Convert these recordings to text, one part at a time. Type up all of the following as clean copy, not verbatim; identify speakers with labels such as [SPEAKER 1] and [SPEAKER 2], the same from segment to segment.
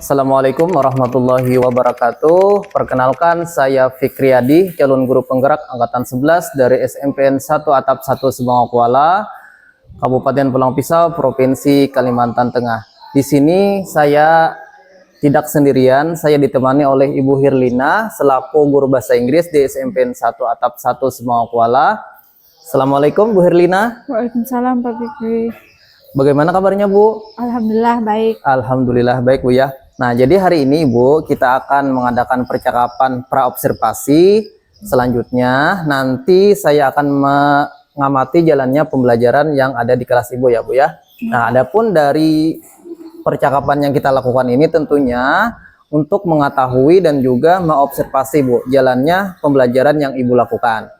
[SPEAKER 1] Assalamualaikum warahmatullahi wabarakatuh. Perkenalkan, saya Fikriyadi, calon guru penggerak angkatan 11 dari SMPN 1 Atap 1 Subangkuala, Kabupaten Pulang Pisau, Provinsi Kalimantan Tengah. Di sini saya tidak sendirian, saya ditemani oleh Ibu Hirlina selaku guru bahasa Inggris di SMPN 1 Atap 1 Subangkuala. Assalamualaikum Bu Hirlina.
[SPEAKER 2] Waalaikumsalam Pak Fikri.
[SPEAKER 1] Bagaimana kabarnya Bu?
[SPEAKER 2] Alhamdulillah baik.
[SPEAKER 1] Alhamdulillah baik Bu ya. Nah, jadi hari ini Ibu kita akan mengadakan percakapan praobservasi. Selanjutnya nanti saya akan mengamati jalannya pembelajaran yang ada di kelas Ibu ya Bu ya. Nah, adapun dari percakapan yang kita lakukan ini tentunya untuk mengetahui dan juga mengobservasi Bu jalannya pembelajaran yang Ibu lakukan.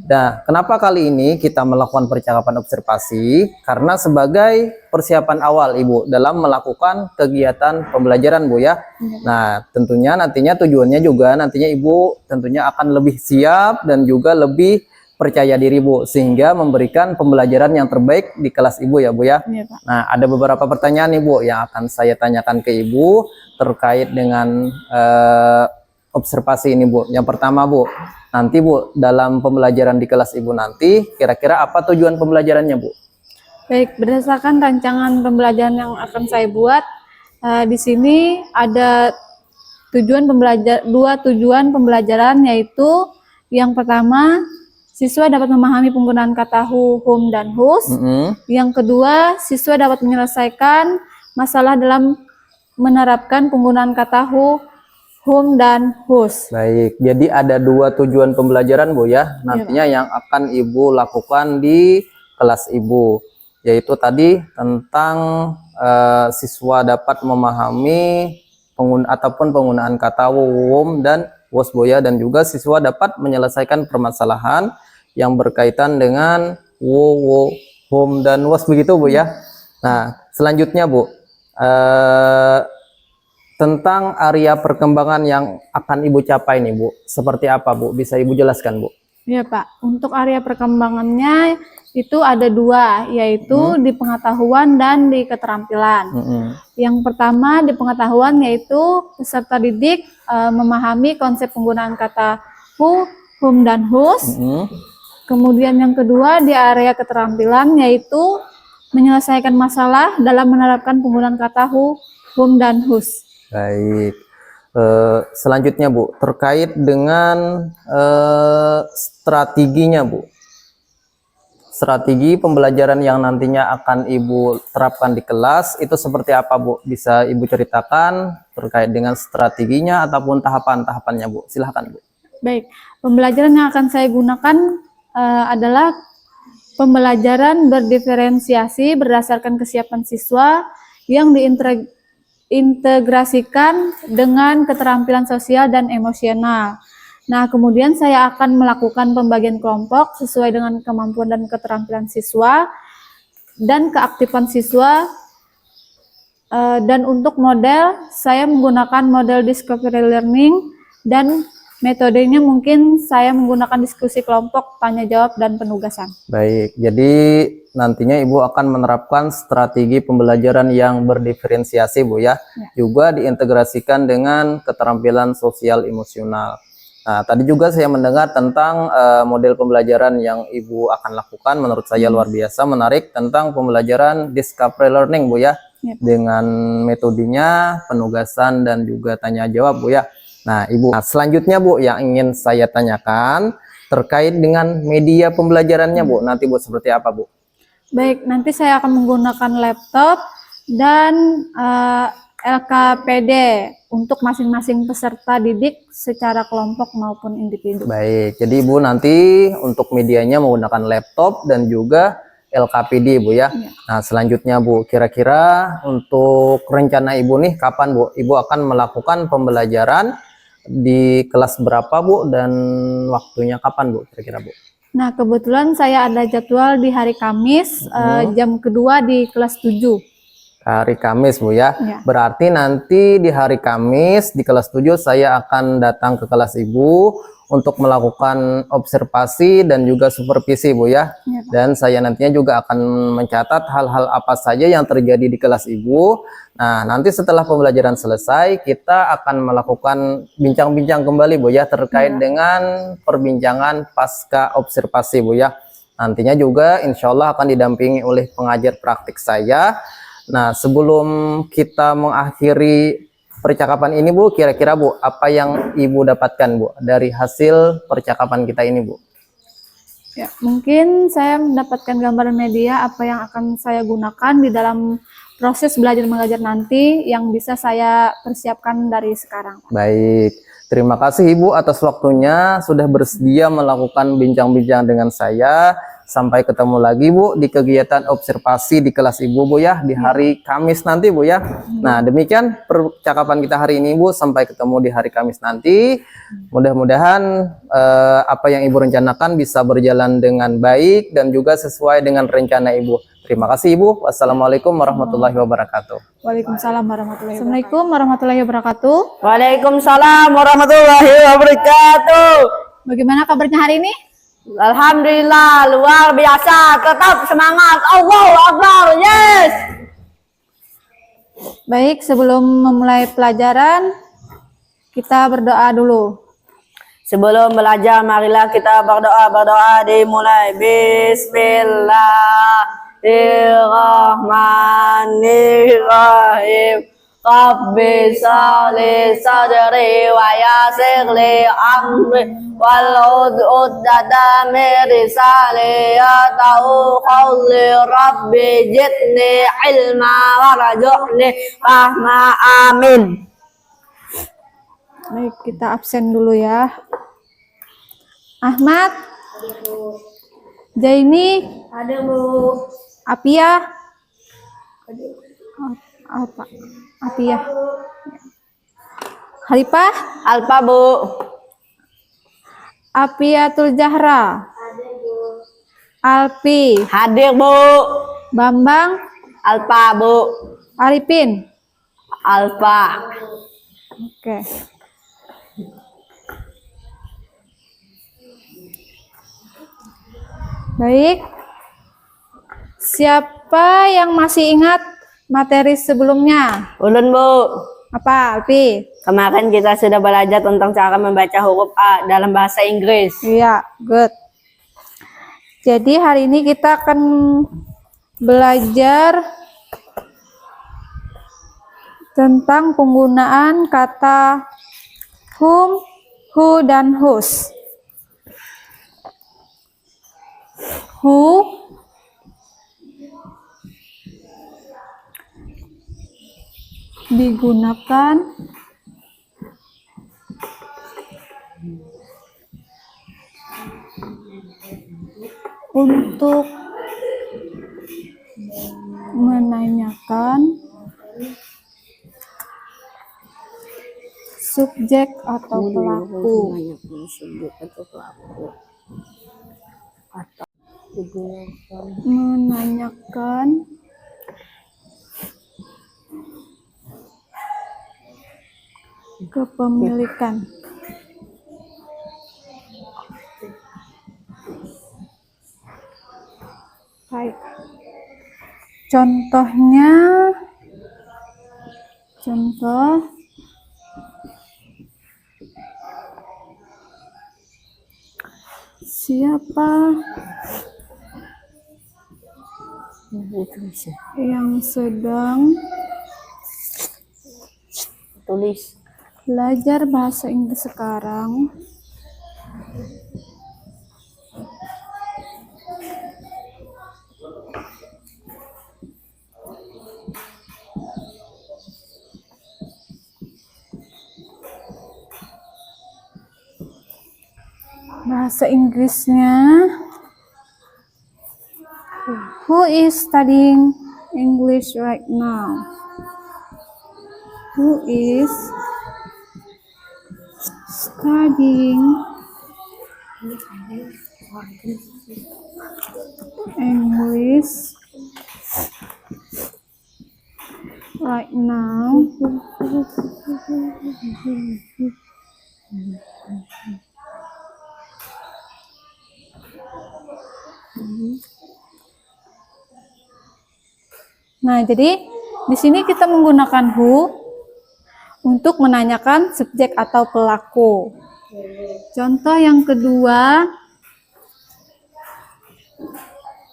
[SPEAKER 1] Nah, kenapa kali ini kita melakukan percakapan observasi? Karena sebagai persiapan awal Ibu dalam melakukan kegiatan pembelajaran Bu ya. Nah, tentunya nantinya tujuannya juga nantinya Ibu tentunya akan lebih siap dan juga lebih percaya diri Bu, sehingga memberikan pembelajaran yang terbaik di kelas Ibu ya Bu ya. Nah, ada beberapa pertanyaan nih Bu yang akan saya tanyakan ke Ibu terkait dengan observasi ini Bu. Yang pertama Bu, nanti Bu dalam pembelajaran di kelas Ibu nanti kira-kira apa tujuan pembelajarannya Bu?
[SPEAKER 2] Baik, berdasarkan rancangan pembelajaran yang akan saya buat, di sini ada dua tujuan pembelajaran, yaitu yang pertama siswa dapat memahami penggunaan kata who, whom, dan whose. Yang kedua, siswa dapat menyelesaikan masalah dalam menerapkan penggunaan kata who, whom, dan whose.
[SPEAKER 1] Baik, jadi ada dua tujuan pembelajaran Bu ya, nantinya yang akan Ibu lakukan di kelas Ibu, yaitu tadi tentang siswa dapat memahami penggunaan kata whom dan whose Bu ya, dan juga siswa dapat menyelesaikan permasalahan yang berkaitan dengan who, whom, dan whose begitu Bu ya. Nah, selanjutnya Bu, tentang area perkembangan yang akan Ibu capai nih Bu, seperti apa Bu? Bisa Ibu jelaskan Bu?
[SPEAKER 2] Ya Pak, untuk area perkembangannya itu ada dua, yaitu di pengetahuan dan di keterampilan. Yang pertama di pengetahuan, yaitu peserta didik memahami konsep penggunaan kata who, whom, dan whose. Kemudian yang kedua di area keterampilan, yaitu menyelesaikan masalah dalam menerapkan penggunaan kata who, whom, dan whose.
[SPEAKER 1] Baik, selanjutnya Bu, terkait dengan strateginya Bu, strategi pembelajaran yang nantinya akan Ibu terapkan di kelas itu seperti apa Bu? Bisa Ibu ceritakan terkait dengan strateginya ataupun tahapan-tahapannya Bu? Silahkan Bu.
[SPEAKER 2] Baik, pembelajaran yang akan saya gunakan adalah pembelajaran berdiferensiasi berdasarkan kesiapan siswa yang integrasikan dengan keterampilan sosial dan emosional. Nah, kemudian saya akan melakukan pembagian kelompok sesuai dengan kemampuan dan keterampilan siswa dan keaktifan siswa. Dan untuk model, saya menggunakan model discovery learning, dan metodenya mungkin saya menggunakan diskusi kelompok, tanya jawab, dan penugasan.
[SPEAKER 1] Baik, jadi nantinya Ibu akan menerapkan strategi pembelajaran yang berdiferensiasi Bu ya, juga diintegrasikan dengan keterampilan sosial emosional. Nah, tadi juga saya mendengar tentang model pembelajaran yang Ibu akan lakukan, menurut saya luar biasa menarik, tentang pembelajaran discovery learning Bu ya, dengan metodenya penugasan dan juga tanya jawab Bu ya. Nah Ibu, selanjutnya Bu yang ingin saya tanyakan terkait dengan media pembelajarannya Bu, nanti Bu seperti apa Bu?
[SPEAKER 2] Baik, nanti saya akan menggunakan laptop dan LKPD untuk masing-masing peserta didik secara kelompok maupun individu.
[SPEAKER 1] Baik, jadi Ibu nanti untuk medianya menggunakan laptop dan juga LKPD Bu ya.
[SPEAKER 2] Iya.
[SPEAKER 1] Nah selanjutnya Bu, kira-kira untuk rencana Ibu nih kapan Bu? Ibu akan melakukan pembelajaran di kelas berapa Bu dan waktunya kapan Bu kira-kira Bu?
[SPEAKER 2] Nah, kebetulan saya ada jadwal di hari Kamis, jam kedua di kelas 7.
[SPEAKER 1] Hari Kamis Bu ya.
[SPEAKER 2] Ya.
[SPEAKER 1] Berarti nanti di hari Kamis di kelas 7 saya akan datang ke kelas Ibu untuk melakukan observasi dan juga supervisi Bu ya.
[SPEAKER 2] Ya, Pak.
[SPEAKER 1] Dan saya nantinya juga akan mencatat hal-hal apa saja yang terjadi di kelas Ibu. Nah, nanti setelah pembelajaran selesai kita akan melakukan bincang-bincang kembali Bu ya terkait dengan perbincangan pasca observasi Bu ya. Nantinya juga insya Allah akan didampingi oleh pengajar praktik saya. Nah, sebelum kita mengakhiri percakapan ini Bu, kira-kira Bu, apa yang Ibu dapatkan Bu dari hasil percakapan kita ini Bu?
[SPEAKER 2] Ya, mungkin saya mendapatkan gambaran media apa yang akan saya gunakan di dalam proses belajar mengajar nanti yang bisa saya persiapkan dari sekarang.
[SPEAKER 1] Baik, terima kasih Ibu atas waktunya sudah bersedia melakukan bincang-bincang dengan saya. Sampai ketemu lagi Bu di kegiatan observasi di kelas Ibu Bu ya di hari Kamis nanti Bu ya. Nah demikian percakapan kita hari ini Bu, sampai ketemu di hari Kamis nanti. Mudah-mudahan apa yang Ibu rencanakan bisa berjalan dengan baik dan juga sesuai dengan rencana Ibu. Terima kasih Ibu. Wassalamualaikum warahmatullahi wabarakatuh.
[SPEAKER 2] Waalaikumsalam warahmatullahi wabarakatuh. Assalamualaikum warahmatullahi wabarakatuh.
[SPEAKER 3] Waalaikumsalam warahmatullahi wabarakatuh.
[SPEAKER 2] Bagaimana kabarnya hari ini?
[SPEAKER 3] Alhamdulillah, luar biasa. Tetap semangat. Allahu Akbar. Yes.
[SPEAKER 2] Baik, sebelum memulai pelajaran, kita berdoa dulu.
[SPEAKER 3] Sebelum belajar, marilah kita berdoa. Berdoa dimulai. Bismillahirrahmanirrahim. Rabbi sholli sadri wa yassir li amri wal uqdatam min lisani yafqahu qawli. Rabbi zidni ilma warzuqni fahma. Amin.
[SPEAKER 2] Baik, kita absen dulu ya. Ahmad, Jaini,
[SPEAKER 3] Ada Bu.
[SPEAKER 2] Apia, apa? Apia, Halipah,
[SPEAKER 3] Alfa Bu.
[SPEAKER 2] Apiatul Zahra, Alpi,
[SPEAKER 3] Hadir Bu.
[SPEAKER 2] Bambang,
[SPEAKER 3] Alfa Bu.
[SPEAKER 2] Arifin.
[SPEAKER 3] Alfa.
[SPEAKER 2] Oke. Baik. Siapa yang masih ingat materi sebelumnya?
[SPEAKER 3] Ulun Bu.
[SPEAKER 2] Apa, Alpi?
[SPEAKER 3] Kemarin kita sudah belajar tentang cara membaca huruf A dalam bahasa Inggris.
[SPEAKER 2] Iya, good. Jadi hari ini kita akan belajar tentang penggunaan kata whom, who, dan whose. Who digunakan untuk menanyakan subjek atau pelaku. Menanyakan kepemilikan. Baik. Contohnya, siapa yang sedang
[SPEAKER 3] Tulis.
[SPEAKER 2] belajar bahasa Inggris sekarang? Bahasa Inggrisnya Who is studying English right now? Who is studying English right now? Nah, jadi di sini kita menggunakan who untuk menanyakan subjek atau pelaku. Contoh yang kedua,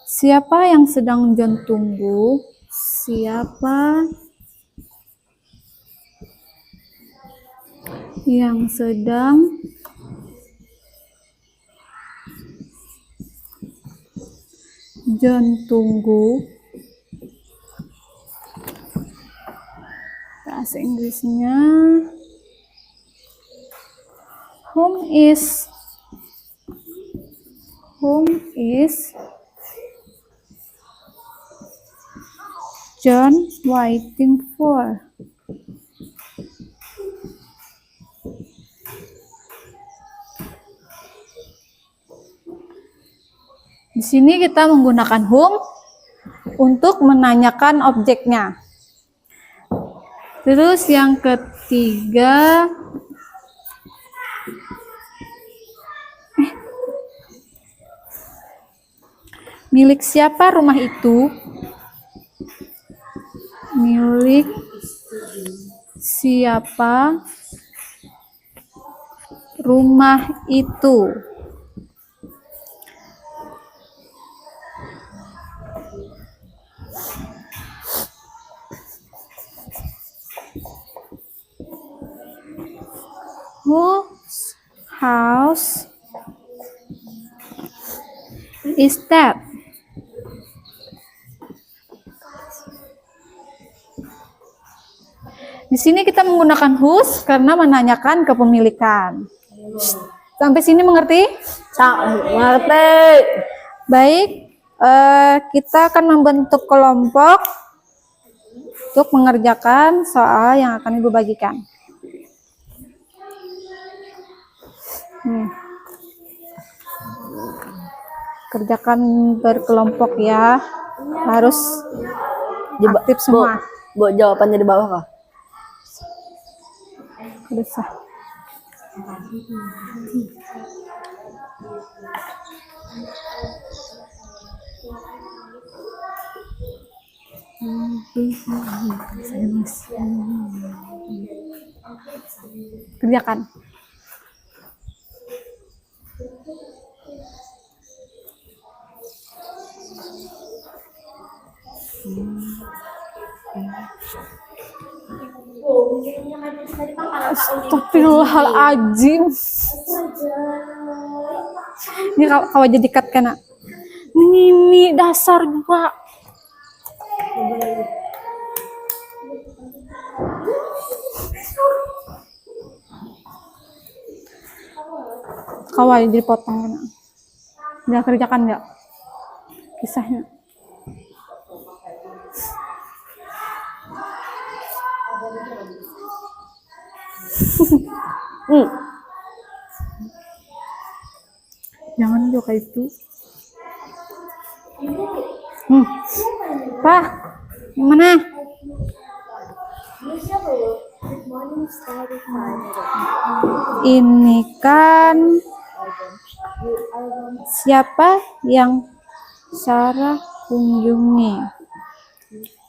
[SPEAKER 2] siapa yang sedang John tunggu? Siapa yang sedang John tunggu? Bahasa Inggrisnya, whom is John waiting for? Di sini kita menggunakan whom untuk menanyakan objeknya. Terus yang ketiga, milik siapa rumah itu? Milik siapa rumah itu? Whose house is that? Di sini kita menggunakan whose karena menanyakan kepemilikan. Sampai sini mengerti?
[SPEAKER 3] Mengerti.
[SPEAKER 2] Baik, kita akan membentuk kelompok untuk mengerjakan soal yang akan Ibu bagikan. Kerjakan berkelompok ya, harus aktif semua.
[SPEAKER 3] Bu, jawabannya di bawah kah?
[SPEAKER 2] Bisa. Kerjakan. Astagfirullahaladzim. Ini kau jadi cut kena. Ini dasar juga. Kau aja jadi potong kena. Udah kerjakan nggak kisahnya? Jangan juga itu. Pak, gimana? Ini kan siapa yang Sarah kunjungi?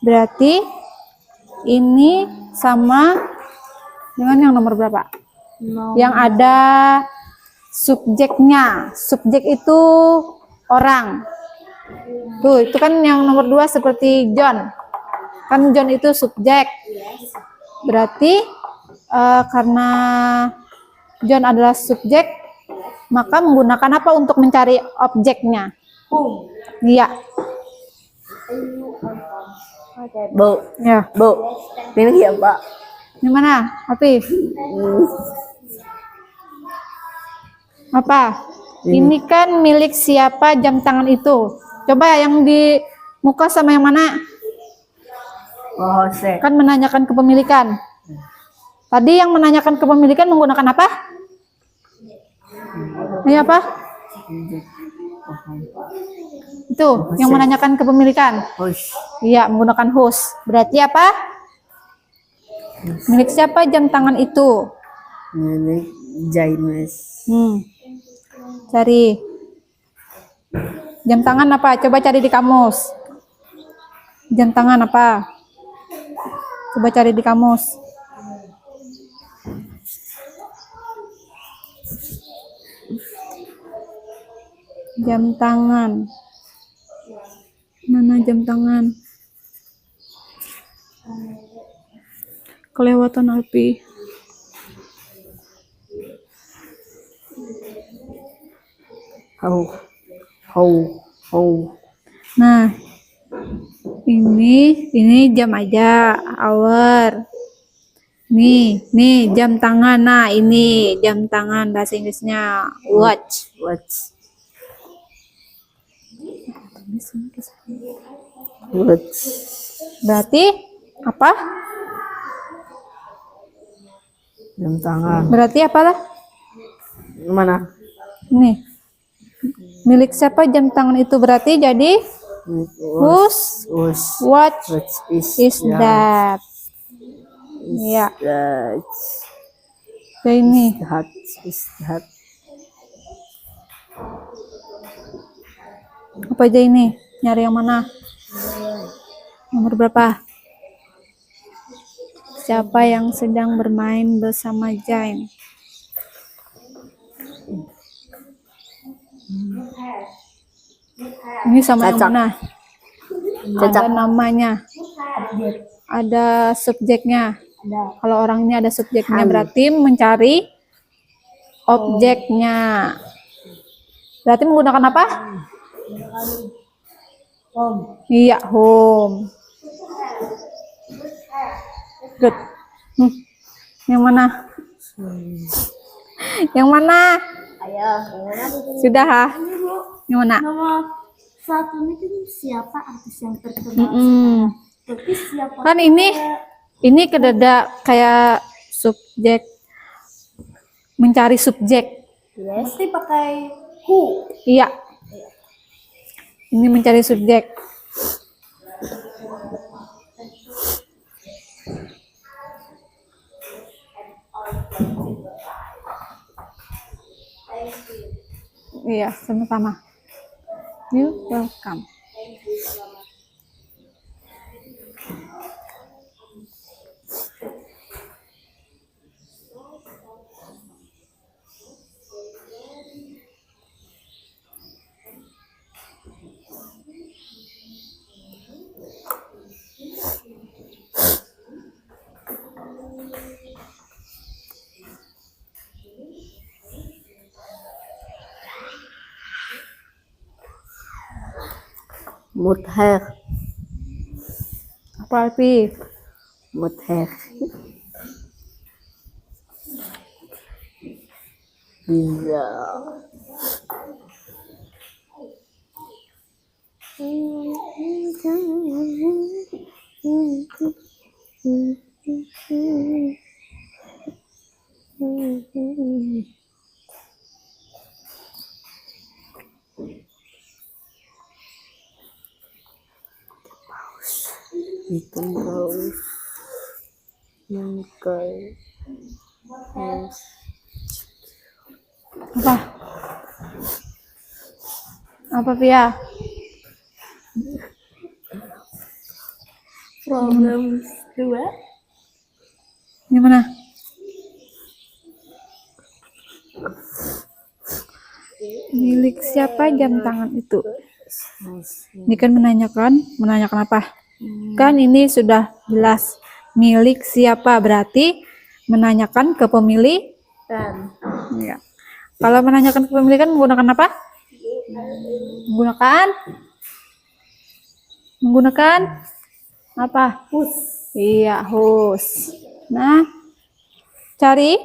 [SPEAKER 2] Berarti ini sama dengan yang nomor berapa? Yang ada subjeknya. Subjek itu orang. Tuh, itu kan yang nomor 2 seperti John. Kan John itu subjek. Berarti karena John adalah subjek, maka menggunakan apa untuk mencari objeknya? Iya.
[SPEAKER 3] Bu,
[SPEAKER 2] Ya.
[SPEAKER 3] Bu, ini ya Pak.
[SPEAKER 2] Gimana, Afif? Apa? Ini kan milik siapa jam tangan itu? Coba yang Muka sama yang mana?
[SPEAKER 3] Oh, Jose.
[SPEAKER 2] Kan menanyakan kepemilikan. Tadi yang menanyakan kepemilikan menggunakan apa? Ini apa? Itu yang menanyakan kepemilikan.
[SPEAKER 3] Hush.
[SPEAKER 2] Iya, menggunakan whose. Berarti apa? Milik siapa jam tangan itu?
[SPEAKER 3] Milik James.
[SPEAKER 2] Cari. Jam tangan apa? Coba cari di kamus. Jam tangan apa? Coba cari di kamus. Jam tangan. Mana jam tangan? Kelewatan api.
[SPEAKER 3] How.
[SPEAKER 2] Nah, ini jam aja, hour. Nih jam tangan. Nah, ini jam tangan bahasa Inggrisnya watch.
[SPEAKER 3] Watch.
[SPEAKER 2] Berarti apa?
[SPEAKER 3] Jam tangan.
[SPEAKER 2] Berarti apa lah?
[SPEAKER 3] Mana?
[SPEAKER 2] Nih. Milik siapa jam tangan itu? Berarti jadi whose watch is that? Ya. Jadi ini.
[SPEAKER 3] That.
[SPEAKER 2] Apa aja ini? Nyari yang mana? Nomor berapa? Siapa yang sedang bermain bersama Jain? Ini sama yang
[SPEAKER 3] Cocok.
[SPEAKER 2] mana?
[SPEAKER 3] Cocok.
[SPEAKER 2] Ada namanya. Ada subjeknya. Kalau orang ini ada subjeknya, berarti mencari objeknya. Berarti menggunakan apa? Iya, home. Good. Yang mana? Yang mana? Sudah, ha? Yang mana?
[SPEAKER 4] Nomor satu itu siapa artis yang terkenal? Tapi siapa?
[SPEAKER 2] Kan ini kedada kayak subjek, mencari subjek.
[SPEAKER 4] Mesti pakai who.
[SPEAKER 2] Iya. Ini mencari subjek. Iya, sama-sama. You welcome.
[SPEAKER 3] Muther.
[SPEAKER 2] Apa arti?
[SPEAKER 3] Muther. Bisa. Itu paus yang kayak
[SPEAKER 2] Apa? Apa, Pia?
[SPEAKER 4] Problem 2.
[SPEAKER 2] Ini mana? Milik siapa jam tangan itu? Ini kan menanyakan apa? Kan ini sudah jelas milik siapa, berarti menanyakan ke pemilik. Ya. Kalau menanyakan kepemilikan menggunakan apa? Menggunakan apa?
[SPEAKER 4] Whose.
[SPEAKER 2] Iya, whose. Nah, cari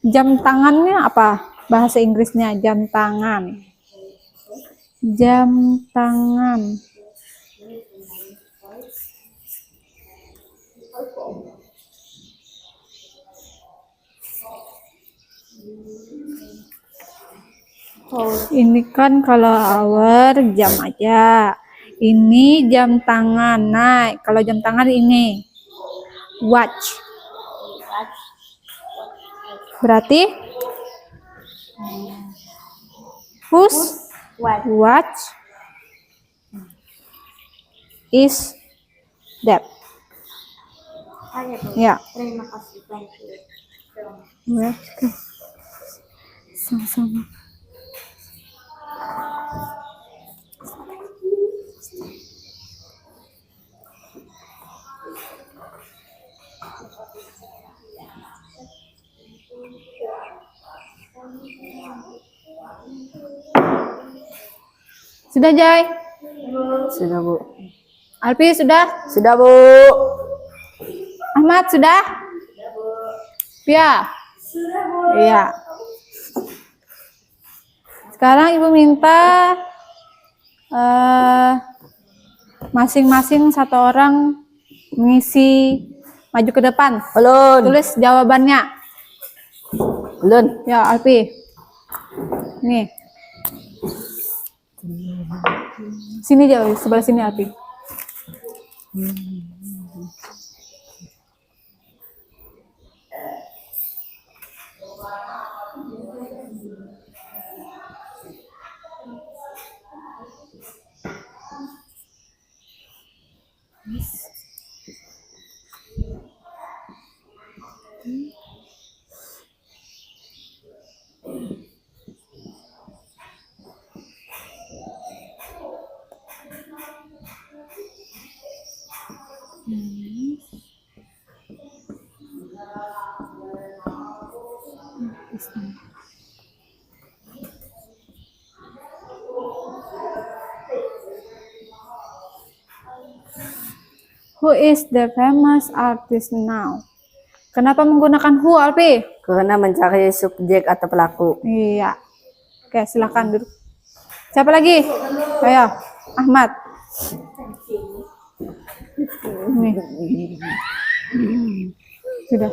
[SPEAKER 2] jam tangannya apa? Bahasa Inggrisnya jam tangan. Jam tangan. Ini kan kalau hour jam aja. Ini jam tangan. Nah, kalau jam tangan ini watch. Berarti whose watch is that? Ya.
[SPEAKER 4] Terima kasih, thank you.
[SPEAKER 2] Welcome. Sama-sama. Sudah, Jai?
[SPEAKER 3] Sudah, Bu.
[SPEAKER 2] Alpi, sudah?
[SPEAKER 3] Sudah, Bu.
[SPEAKER 2] Ahmad, sudah? Pia? Iya. Sekarang Ibu minta masing-masing satu orang mengisi maju ke depan.
[SPEAKER 3] Ulun.
[SPEAKER 2] Tulis jawabannya.
[SPEAKER 3] Ulun.
[SPEAKER 2] Ya, Alpi. Nih. Sini jauh, sebelah sini Alpi. Who is the famous artist now? Kenapa menggunakan who, Alpi?
[SPEAKER 3] Karena mencari subjek atau pelaku.
[SPEAKER 2] Iya. Oke, silakan duduk. Siapa lagi? Ayo, Ahmad. Nih. Sudah.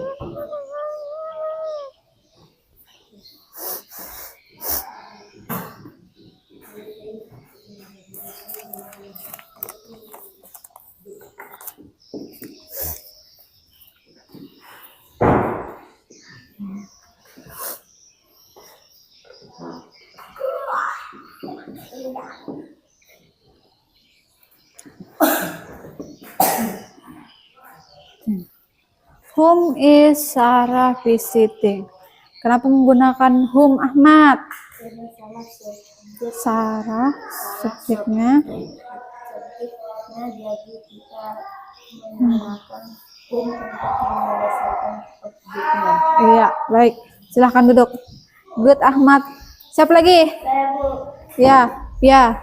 [SPEAKER 2] Whom is Sarah visiting? Kenapa menggunakan whom, Ahmad? Sarah, subjeknya.
[SPEAKER 4] Jadi kita menggunakan home untuk menyelesaikan objeknya.
[SPEAKER 2] Iya, baik. Silahkan duduk. Good, Ahmad. Siapa lagi?
[SPEAKER 4] Saya, Bu.
[SPEAKER 2] Ya, Pia.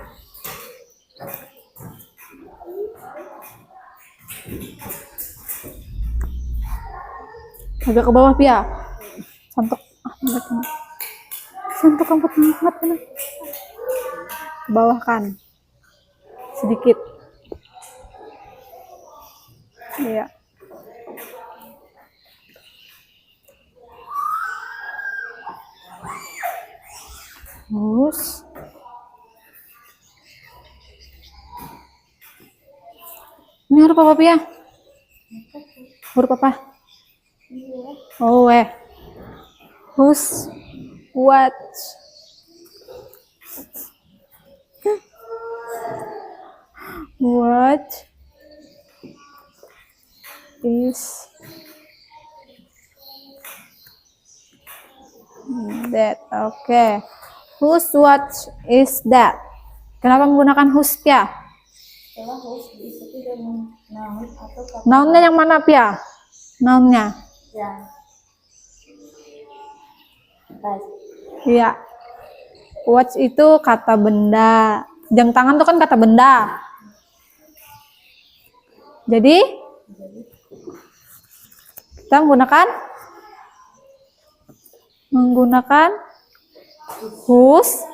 [SPEAKER 2] Agak ke bawah, Pia. Santuk. Santuk rambut Ahmad. Ke bawah kan. Sedikit. Iya. Terus. Ini huruf apa, Pia? Huruf apa? Oh, whose watch is that? Oke. Whose watch is that? Kenapa menggunakan whose, Pia?
[SPEAKER 4] Setelah host diikuti dengan noun atau kata
[SPEAKER 2] Nounnya yang mana, Pia? Nounnya.
[SPEAKER 4] yang baik.
[SPEAKER 2] Iya. Watch itu kata benda. Jam tangan itu kan kata benda. Jadi kita menggunakan whose.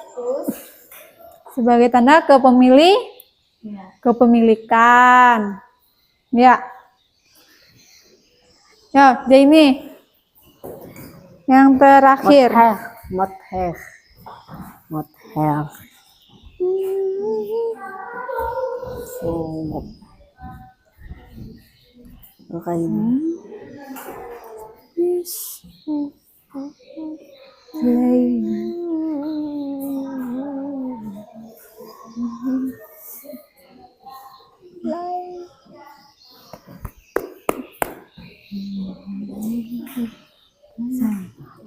[SPEAKER 2] sebagai tanda kepemilikan. Ya. Ya, jadi ini yang terakhir.
[SPEAKER 3] Muther.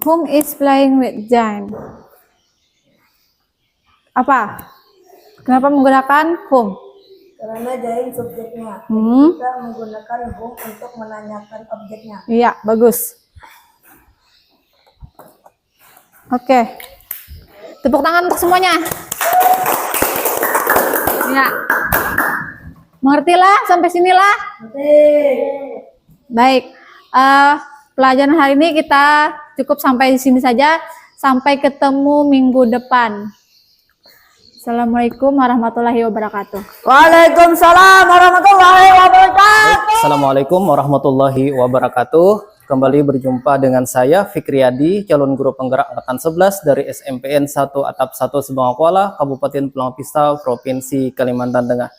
[SPEAKER 2] Whom is playing with Jan? Apa? Kenapa menggunakan whom?
[SPEAKER 3] Karena Jain subjeknya.
[SPEAKER 2] Hmm.
[SPEAKER 3] Kita menggunakan whom untuk menanyakan objeknya.
[SPEAKER 2] Iya, bagus. Oke. Tepuk tangan untuk semuanya. Ya. Mengertilah sampai sinilah? Baik. Pelajaran hari ini kita cukup sampai di sini saja. Sampai ketemu minggu depan. Assalamualaikum warahmatullahi wabarakatuh.
[SPEAKER 3] Waalaikumsalam warahmatullahi wabarakatuh.
[SPEAKER 1] Assalamualaikum warahmatullahi wabarakatuh. Kembali berjumpa dengan saya Fikriyadi, calon guru penggerak angkatan 11 dari SMPN 1 Atap 1 Subangkuala, Kabupaten Pulang Pisau, Provinsi Kalimantan Tengah.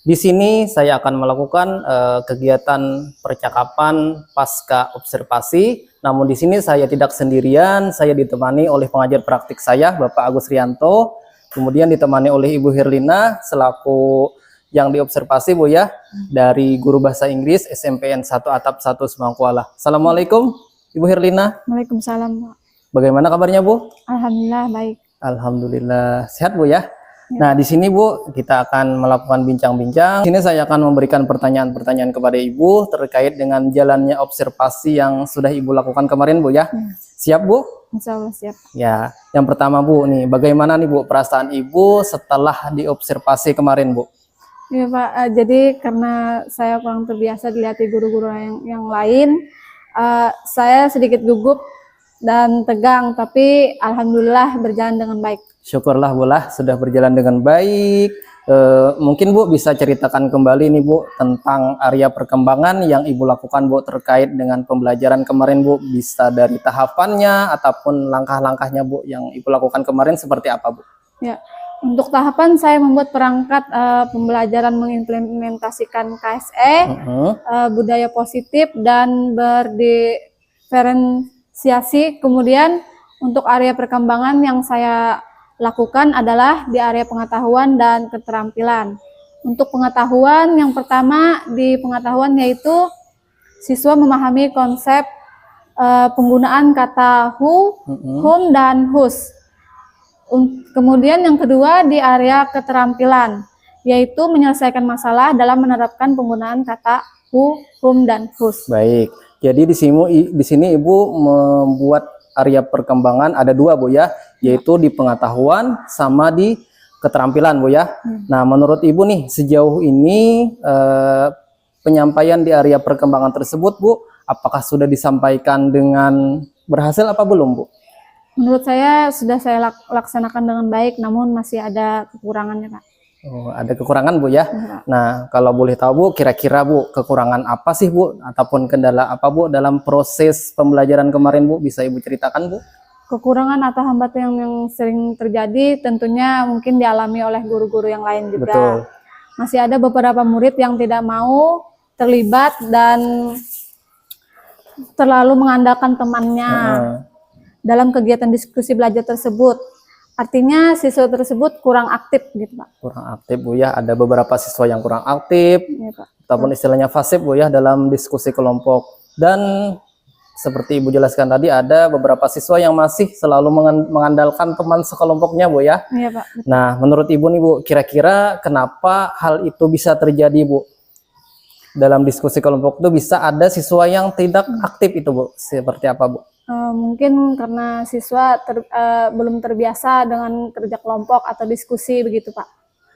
[SPEAKER 1] Di sini saya akan melakukan kegiatan percakapan pasca observasi. Namun di sini saya tidak sendirian, saya ditemani oleh pengajar praktik saya, Bapak Agus Rianto. Kemudian ditemani oleh Ibu Herlina selaku yang diobservasi Bu ya, dari guru bahasa Inggris SMPN 1 Atap 1 Subangkuala. Assalamualaikum Ibu Herlina.
[SPEAKER 2] Waalaikumsalam.
[SPEAKER 1] Bagaimana kabarnya Bu?
[SPEAKER 2] Alhamdulillah baik.
[SPEAKER 1] Alhamdulillah sehat Bu ya. Nah, di sini Bu, kita akan melakukan bincang-bincang. Di sini saya akan memberikan pertanyaan-pertanyaan kepada Ibu terkait dengan jalannya observasi yang sudah Ibu lakukan kemarin Bu ya. Siap Bu?
[SPEAKER 2] Insya Allah siap.
[SPEAKER 1] Ya, yang pertama Bu nih, bagaimana nih Bu perasaan Ibu setelah diobservasi kemarin Bu?
[SPEAKER 2] Iya Pak, jadi karena saya kurang terbiasa dilihat guru-guru yang lain, saya sedikit gugup dan tegang, tapi alhamdulillah berjalan dengan baik.
[SPEAKER 1] Syukurlah Bu lah, sudah berjalan dengan baik. Mungkin Bu bisa ceritakan kembali nih Bu tentang area perkembangan yang Ibu lakukan Bu terkait dengan pembelajaran kemarin Bu, bisa dari tahapannya ataupun langkah-langkahnya Bu yang Ibu lakukan kemarin seperti apa Bu? Ya,
[SPEAKER 2] untuk tahapan saya membuat perangkat pembelajaran mengimplementasikan KSE, budaya positif dan berdiferensiasi. Kemudian untuk area perkembangan yang saya lakukan adalah di area pengetahuan dan keterampilan. Untuk pengetahuan, yang pertama di pengetahuan yaitu siswa memahami konsep penggunaan kata whom dan whose. Kemudian yang kedua di area keterampilan, yaitu menyelesaikan masalah dalam menerapkan penggunaan kata whom dan whose.
[SPEAKER 1] Baik, jadi di sini Ibu membuat area perkembangan ada dua Bu ya, yaitu di pengetahuan sama di keterampilan Bu ya. Nah, menurut Ibu nih sejauh ini penyampaian di area perkembangan tersebut Bu, apakah sudah disampaikan dengan berhasil apa belum Bu?
[SPEAKER 2] Menurut saya sudah saya laksanakan dengan baik, namun masih ada kekurangannya Pak.
[SPEAKER 1] Oh, ada kekurangan Bu ya. Nah, kalau boleh tahu Bu, kira-kira Bu kekurangan apa sih Bu, ataupun kendala apa Bu dalam proses pembelajaran kemarin Bu, bisa Ibu ceritakan Bu?
[SPEAKER 2] Kekurangan atau hambatan yang sering terjadi tentunya mungkin dialami oleh guru-guru yang lain juga.
[SPEAKER 1] Betul.
[SPEAKER 2] Masih ada beberapa murid yang tidak mau terlibat dan terlalu mengandalkan temannya dalam kegiatan diskusi belajar tersebut. Artinya siswa tersebut kurang aktif gitu Pak.
[SPEAKER 1] Kurang aktif Bu ya, ada beberapa siswa yang kurang aktif,
[SPEAKER 2] Ya, Pak.
[SPEAKER 1] ataupun istilahnya fasib Bu ya dalam diskusi kelompok. Dan seperti Ibu jelaskan tadi, ada beberapa siswa yang masih selalu mengandalkan teman sekelompoknya Bu ya.
[SPEAKER 2] Iya Pak.
[SPEAKER 1] Nah, menurut Ibu nih Bu, kira-kira kenapa hal itu bisa terjadi Bu? Dalam diskusi kelompok itu bisa ada siswa yang tidak aktif itu Bu, seperti apa Bu?
[SPEAKER 2] Mungkin karena siswa belum terbiasa dengan kerja kelompok atau diskusi begitu Pak.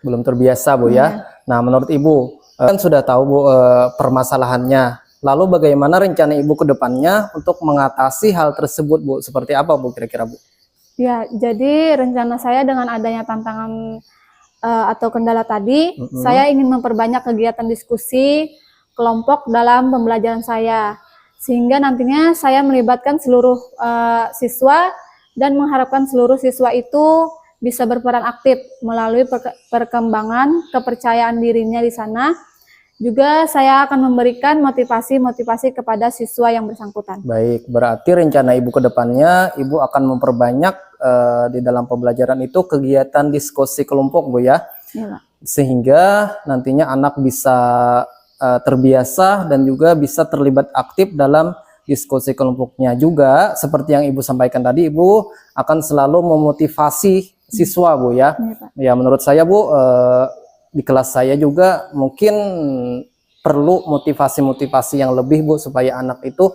[SPEAKER 1] Belum terbiasa Bu ya. Nah, menurut Ibu kan sudah tahu Bu permasalahannya. Lalu bagaimana rencana Ibu ke depannya untuk mengatasi hal tersebut Bu? Seperti apa Bu kira-kira Bu?
[SPEAKER 2] Ya, jadi rencana saya dengan adanya tantangan atau kendala tadi, saya ingin memperbanyak kegiatan diskusi kelompok dalam pembelajaran saya, sehingga nantinya saya melibatkan seluruh siswa dan mengharapkan seluruh siswa itu bisa berperan aktif melalui perkembangan kepercayaan dirinya di sana. Juga saya akan memberikan motivasi-motivasi kepada siswa yang bersangkutan.
[SPEAKER 1] Baik, berarti rencana Ibu ke depannya, Ibu akan memperbanyak di dalam pembelajaran itu kegiatan diskusi kelompok, Bu ya.
[SPEAKER 2] Iya, Pak.
[SPEAKER 1] Sehingga nantinya anak bisa terbiasa dan juga bisa terlibat aktif dalam diskusi kelompoknya. Juga seperti yang Ibu sampaikan tadi, Ibu akan selalu memotivasi siswa, Bu ya.
[SPEAKER 2] Iya, Pak.
[SPEAKER 1] Ya, menurut saya, Bu, di kelas saya juga mungkin perlu motivasi-motivasi yang lebih, Bu, supaya anak itu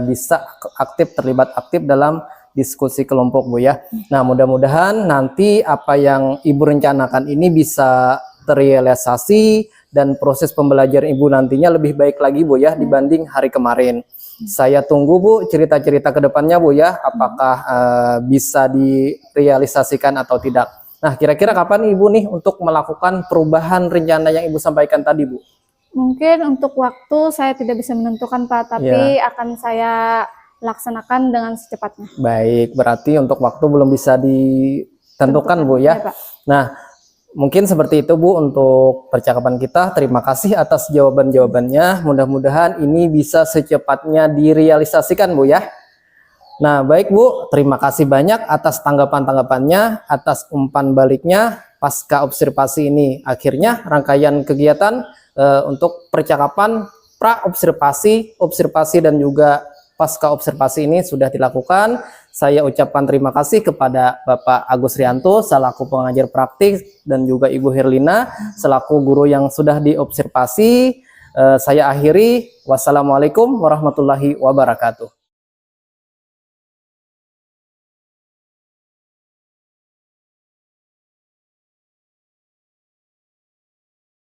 [SPEAKER 1] bisa aktif, terlibat aktif dalam diskusi kelompok, Bu ya. Nah, mudah-mudahan nanti apa yang Ibu rencanakan ini bisa terrealisasi dan proses pembelajaran Ibu nantinya lebih baik lagi, Bu ya, dibanding hari kemarin. Saya tunggu, Bu, cerita-cerita ke depannya, Bu ya, apakah bisa direalisasikan atau tidak. Nah, kira-kira kapan Ibu nih untuk melakukan perubahan rencana yang Ibu sampaikan tadi, Bu?
[SPEAKER 2] Mungkin untuk waktu saya tidak bisa menentukan, Pak, tapi akan saya laksanakan dengan secepatnya.
[SPEAKER 1] Baik, berarti untuk waktu belum bisa ditentukan, Bu ya.
[SPEAKER 2] Ya, Pak.
[SPEAKER 1] Nah, mungkin seperti itu, Bu, untuk percakapan kita. Terima kasih atas jawaban-jawabannya. Mudah-mudahan ini bisa secepatnya direalisasikan, Bu ya. Nah, baik, Bu, terima kasih banyak atas tanggapan-tanggapannya, atas umpan baliknya pasca observasi ini. Akhirnya rangkaian kegiatan untuk percakapan pra-observasi, observasi dan juga pasca observasi ini sudah dilakukan. Saya ucapkan terima kasih kepada Bapak Agus Rianto selaku pengajar praktik dan juga Ibu Herlina selaku guru yang sudah diobservasi. Saya akhiri. Wassalamualaikum warahmatullahi wabarakatuh.